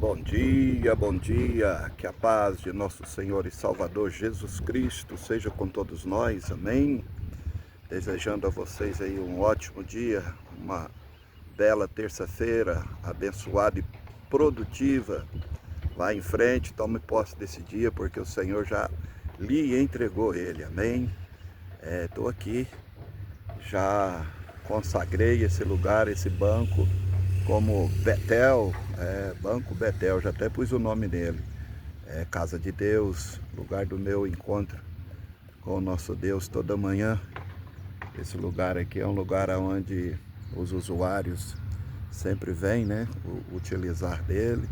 Bom dia, que a paz de nosso Senhor e Salvador Jesus Cristo seja com todos nós, amém? Desejando a vocês aí um ótimo dia, uma bela terça-feira, abençoada e produtiva. Vá em frente, tome posse desse dia, porque o Senhor já lhe entregou ele, amém? Estou aqui, já consagrei esse lugar, esse banco, como Betel, Banco Betel, já até pus o nome dele. Casa de Deus, lugar do meu encontro com o nosso Deus toda manhã. Esse lugar aqui é um lugar onde os usuários sempre vêm, né, utilizar dele.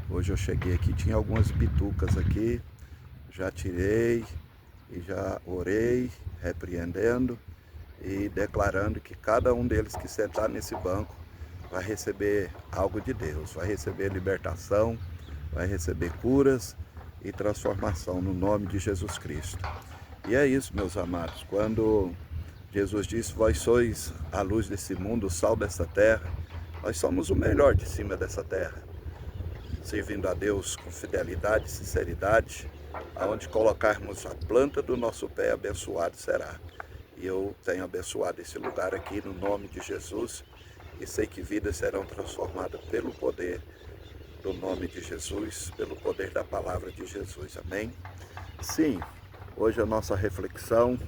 Hoje eu cheguei aqui, tinha algumas bitucas aqui, já tirei e já orei, repreendendo e declarando que cada um deles que sentar nesse banco vai receber algo de Deus, vai receber libertação, vai receber curas e transformação no nome de Jesus Cristo. E é isso, meus amados, quando Jesus disse: vós sois a luz desse mundo, o sal dessa terra, nós somos o melhor de cima dessa terra, servindo a Deus com fidelidade e sinceridade, aonde colocarmos a planta do nosso pé, abençoado será. E eu tenho abençoado esse lugar aqui no nome de Jesus, e sei que vidas serão transformadas pelo poder do nome de Jesus, pelo poder da palavra de Jesus, amém? Sim, hoje a nossa reflexão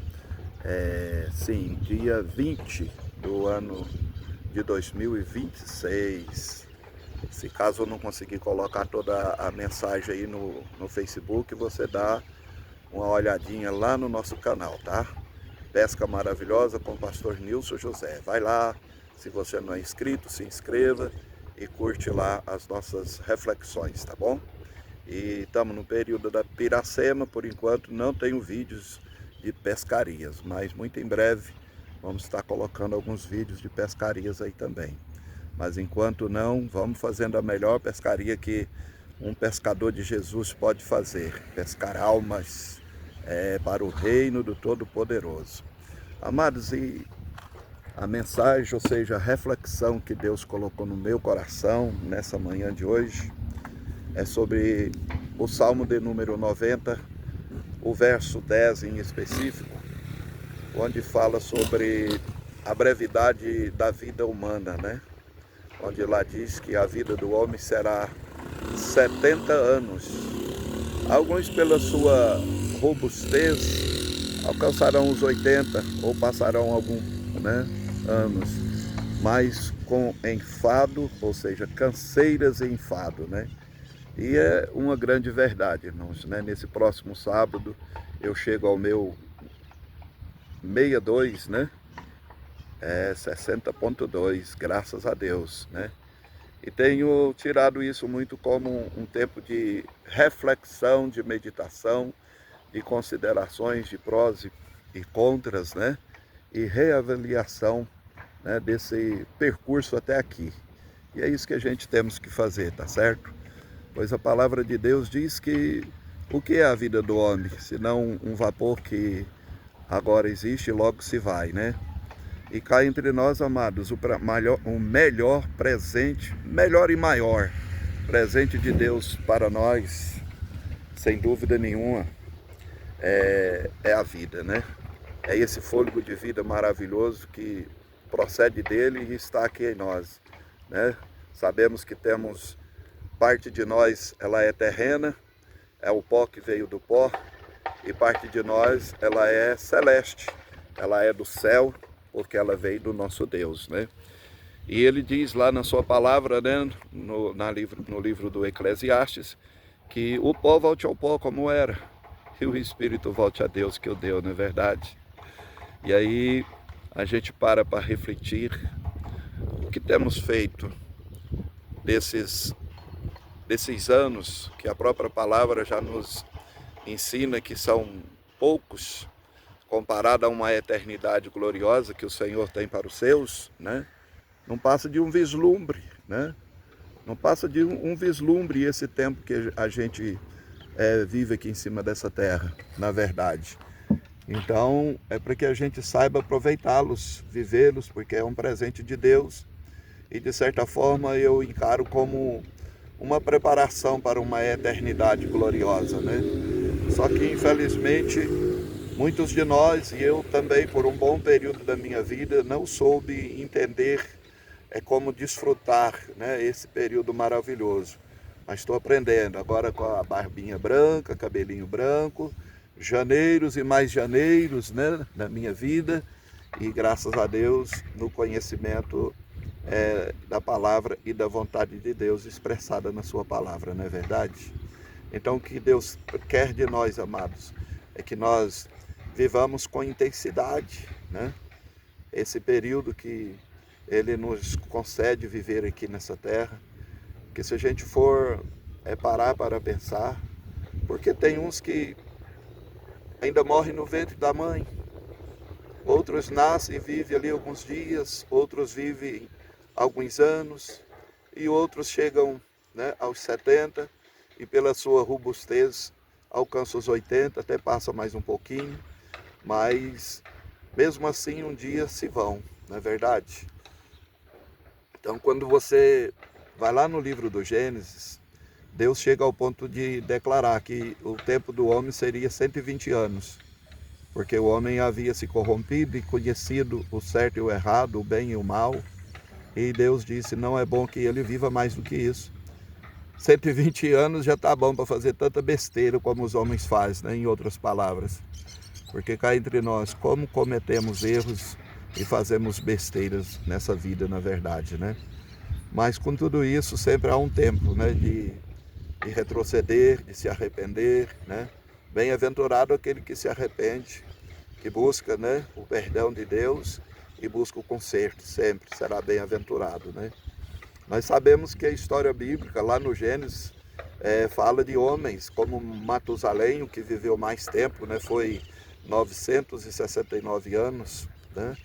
é, dia 20 do ano de 2026. Se caso eu não conseguir colocar toda a mensagem aí no Facebook, você dá uma olhadinha lá no nosso canal, tá? Pesca Maravilhosa com o pastor Nilson José. Vai lá, se você não é inscrito, se inscreva e curte lá as nossas reflexões, tá bom? E estamos no período da Piracema, por enquanto não tenho vídeos de pescarias, mas muito em breve vamos estar colocando alguns vídeos de pescarias aí também. Mas enquanto não, vamos fazendo a melhor pescaria que um pescador de Jesus pode fazer, pescar almas para o reino do Todo-Poderoso. Amados, e a mensagem, ou seja, a reflexão que Deus colocou no meu coração nessa manhã de hoje, é sobre o Salmo de número 90, o verso 10 em específico, onde fala sobre a brevidade da vida humana, né? Onde lá diz que a vida do homem será 70 anos. Alguns, pela sua robustez, alcançarão os 80 ou passarão alguns, né, anos, mas com enfado, ou seja, canseiras e enfado, né? E é uma grande verdade, irmãos, né? Nesse próximo sábado eu chego ao meu 62, né? 60.2, graças a Deus, né? E tenho tirado isso muito como um tempo de reflexão, de meditação, de considerações de prós e contras, né? E reavaliação, né, desse percurso até aqui. E é isso que a gente temos que fazer, tá certo? Pois a palavra de Deus diz que o que é a vida do homem, senão um vapor que agora existe e logo se vai, né? E cá entre nós, amados, o melhor presente, melhor e maior presente de Deus para nós, sem dúvida nenhuma, é a vida, né? É esse fôlego de vida maravilhoso que procede dele e está aqui em nós, né? Sabemos que temos parte de nós, ela é terrena, é o pó que veio do pó, e parte de nós, ela é celeste, ela é do céu, porque ela veio do nosso Deus, né? E ele diz lá na sua palavra, né, no livro do Eclesiastes, que o pó volte ao pó como era, e o Espírito volte a Deus que o deu, não é verdade? E aí a gente para refletir o que temos feito desses anos que a própria palavra já nos ensina que são poucos, comparado a uma eternidade gloriosa que o Senhor tem para os seus, né? Não passa de um vislumbre, né? Não passa de um vislumbre esse tempo que a gente vive aqui em cima dessa terra, na verdade. Então, é para que a gente saiba aproveitá-los, vivê-los, porque é um presente de Deus. E de certa forma eu encaro como uma preparação para uma eternidade gloriosa, né? Só que, infelizmente, muitos de nós, e eu também, por um bom período da minha vida, não soube entender como desfrutar, né, esse período maravilhoso. Mas estou aprendendo agora com a barbinha branca, cabelinho branco, janeiros e mais janeiros, né, na minha vida, e graças a Deus no conhecimento da palavra e da vontade de Deus expressada na sua palavra, não é verdade? Então o que Deus quer de nós, amados, é que nós vivamos com intensidade, né? Esse período que Ele nos concede viver aqui nessa terra, que se a gente for parar para pensar, porque tem uns que ainda morrem no ventre da mãe, outros nascem e vivem ali alguns dias, outros vivem alguns anos, e outros chegam, né, aos 70 e pela sua robustez alcançam os 80, até passa mais um pouquinho, mas mesmo assim um dia se vão, não é verdade? Então quando você vai lá no livro do Gênesis, Deus chega ao ponto de declarar que o tempo do homem seria 120 anos, porque o homem havia se corrompido e conhecido o certo e o errado, o bem e o mal, e Deus disse, não é bom que ele viva mais do que isso. 120 anos já está bom para fazer tanta besteira como os homens fazem, né? Em outras palavras. Porque cá entre nós, como cometemos erros e fazemos besteiras nessa vida, na verdade, né? Mas com tudo isso, sempre há um tempo, né, de retroceder, de se arrepender, né? Bem-aventurado aquele que se arrepende, que busca, né, o perdão de Deus e busca o conserto, sempre será bem-aventurado, né? Nós sabemos que a história bíblica, lá no Gênesis, fala de homens como Matusalém, o que viveu mais tempo, né? Foi 969 anos, né?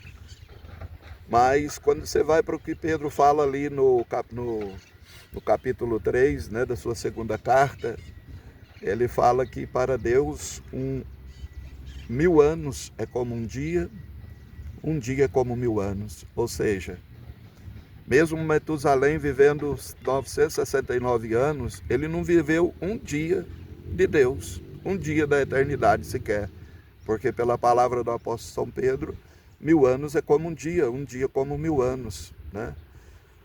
Mas quando você vai para o que Pedro fala ali no capítulo 3, né, da sua segunda carta, ele fala que para Deus 1000 anos é como um dia é como 1000 anos. Ou seja, mesmo Matusalém vivendo 969 anos, ele não viveu um dia de Deus, um dia da eternidade sequer. Porque pela palavra do apóstolo São Pedro, 1000 anos é como um dia como 1000 anos, né?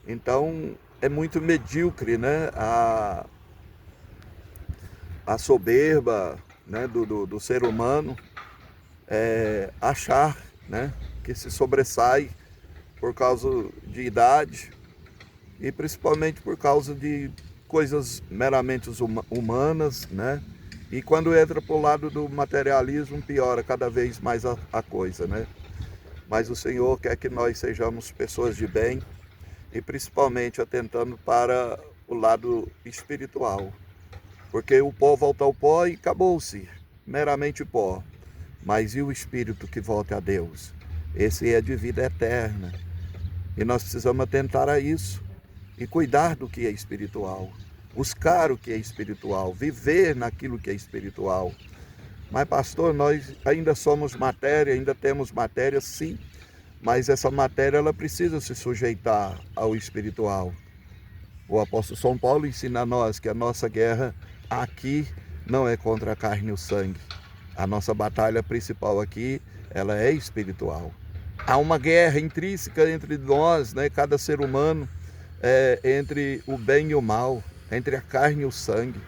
Então é muito medíocre, né, a soberba, né, do ser humano achar, né, que se sobressai por causa de idade e principalmente por causa de coisas meramente humanas, né? E quando entra para o lado do materialismo, piora cada vez mais a coisa, né? Mas o Senhor quer que nós sejamos pessoas de bem e principalmente atentando para o lado espiritual. Porque o pó volta ao pó e acabou-se, meramente pó. Mas e o espírito que volta a Deus? Esse é de vida eterna. E nós precisamos atentar a isso e cuidar do que é espiritual, buscar o que é espiritual, viver naquilo que é espiritual. Mas pastor, nós ainda somos matéria, ainda temos matéria, sim, mas essa matéria ela precisa se sujeitar ao espiritual. O apóstolo São Paulo ensina a nós que a nossa guerra aqui não é contra a carne e o sangue. A nossa batalha principal aqui, ela é espiritual. Há uma guerra intrínseca entre nós, né, cada ser humano, entre o bem e o mal, entre a carne e o sangue,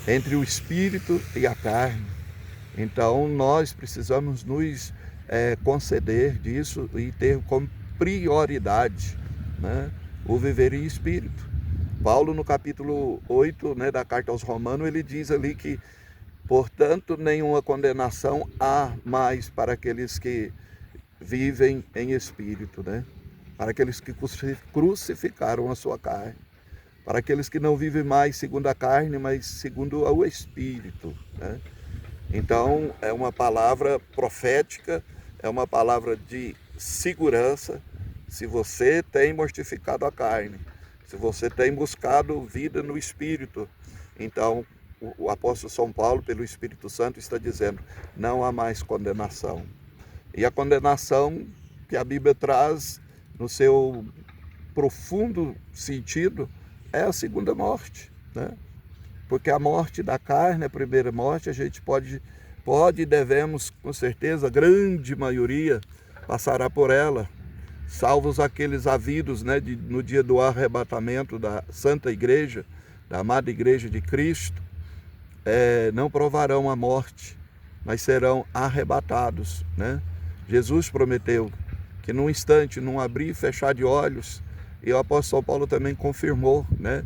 entre o espírito e a carne. Então nós precisamos nos conceder disso e ter como prioridade, né, o viver em espírito. Paulo no capítulo 8, né, da carta aos Romanos, ele diz ali que, portanto, nenhuma condenação há mais para aqueles que vivem em espírito, né? Para aqueles que crucificaram a sua carne, para aqueles que não vivem mais segundo a carne, mas segundo o espírito, né? Então é uma palavra profética, é uma palavra de segurança. Se você tem mortificado a carne, se você tem buscado vida no espírito, então o apóstolo São Paulo, pelo Espírito Santo, está dizendo, não há mais condenação. E a condenação que a Bíblia traz no seu profundo sentido é a segunda morte, né? Porque a morte da carne, a primeira morte, a gente pode e devemos, com certeza, a grande maioria passará por ela, salvos aqueles havidos, né, no dia do arrebatamento da Santa Igreja, da amada Igreja de Cristo, não provarão a morte, mas serão arrebatados, né? Jesus prometeu que num instante, num abrir e fechar de olhos, e o apóstolo Paulo também confirmou, né,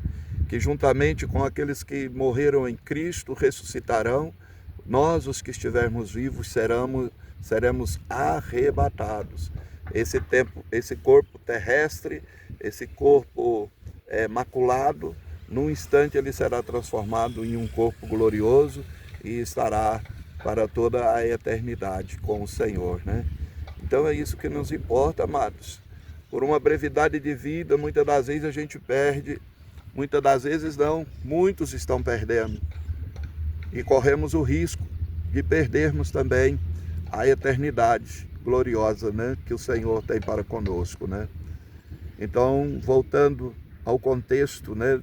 que juntamente com aqueles que morreram em Cristo ressuscitarão, nós, os que estivermos vivos, seremos arrebatados. Esse corpo terrestre, esse corpo maculado, num instante ele será transformado em um corpo glorioso e estará para toda a eternidade com o Senhor, né? Então é isso que nos importa, amados. Por uma brevidade de vida, muitas das vezes a gente perde, muitas das vezes não, muitos estão perdendo. E corremos o risco de perdermos também a eternidade gloriosa, né, que o Senhor tem para conosco, né? Então, voltando ao contexto, né,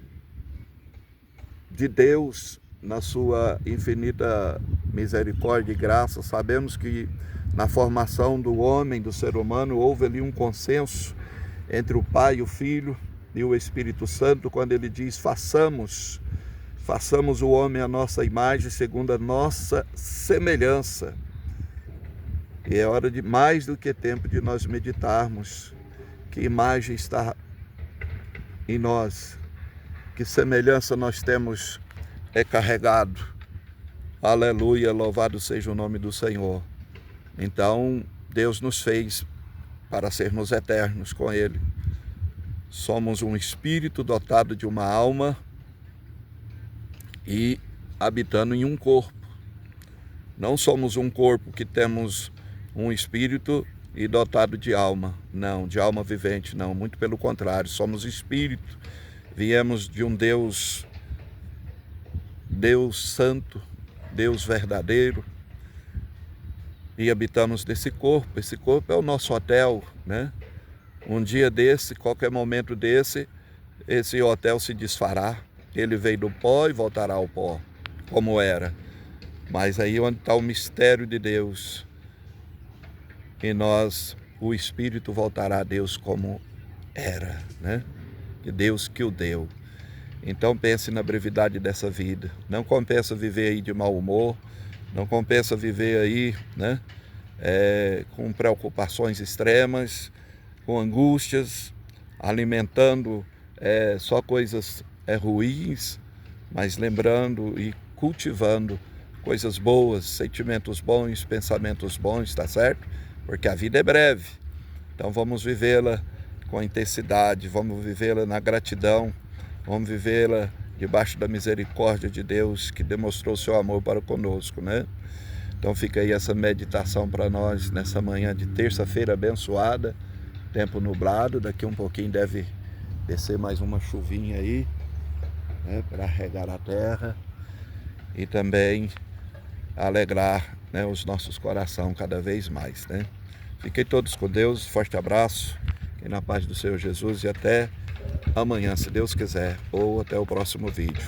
de Deus, na sua infinita misericórdia e graça, sabemos que na formação do homem, do ser humano, houve ali um consenso entre o Pai, o Filho e o Espírito Santo, quando ele diz: façamos o homem à nossa imagem, segundo a nossa semelhança. E é hora de mais do que tempo de nós meditarmos que imagem está em nós, que semelhança nós temos carregado. Aleluia, louvado seja o nome do Senhor. Então, Deus nos fez para sermos eternos com Ele. Somos um espírito dotado de uma alma e habitando em um corpo. Não somos um corpo que temos um espírito e dotado de alma. Não, de alma vivente, não. Muito pelo contrário, somos espírito. Viemos de um Deus santo, Deus verdadeiro, e habitamos nesse corpo. Esse corpo é o nosso hotel, né? Um dia desse, qualquer momento desse, esse hotel se desfará. Ele veio do pó e voltará ao pó, como era. Mas aí onde está o mistério de Deus. E nós, o Espírito voltará a Deus como era, né? Que Deus que o deu. Então pense na brevidade dessa vida. Não compensa viver aí de mau humor, não compensa viver aí, né, com preocupações extremas, com angústias, alimentando só coisas ruins, mas lembrando e cultivando coisas boas, sentimentos bons, pensamentos bons, tá certo? Porque a vida é breve. Então vamos vivê-la com intensidade, vamos vivê-la na gratidão, vamos vivê-la debaixo da misericórdia de Deus, que demonstrou seu amor para conosco, né? Então fica aí essa meditação para nós nessa manhã de terça-feira abençoada, tempo nublado. Daqui um pouquinho deve descer mais uma chuvinha aí, né, para regar a terra e também alegrar, né, os nossos corações cada vez mais, né? Fiquem todos com Deus, forte abraço, e na paz do Senhor Jesus, e até amanhã, se Deus quiser, ou até o próximo vídeo.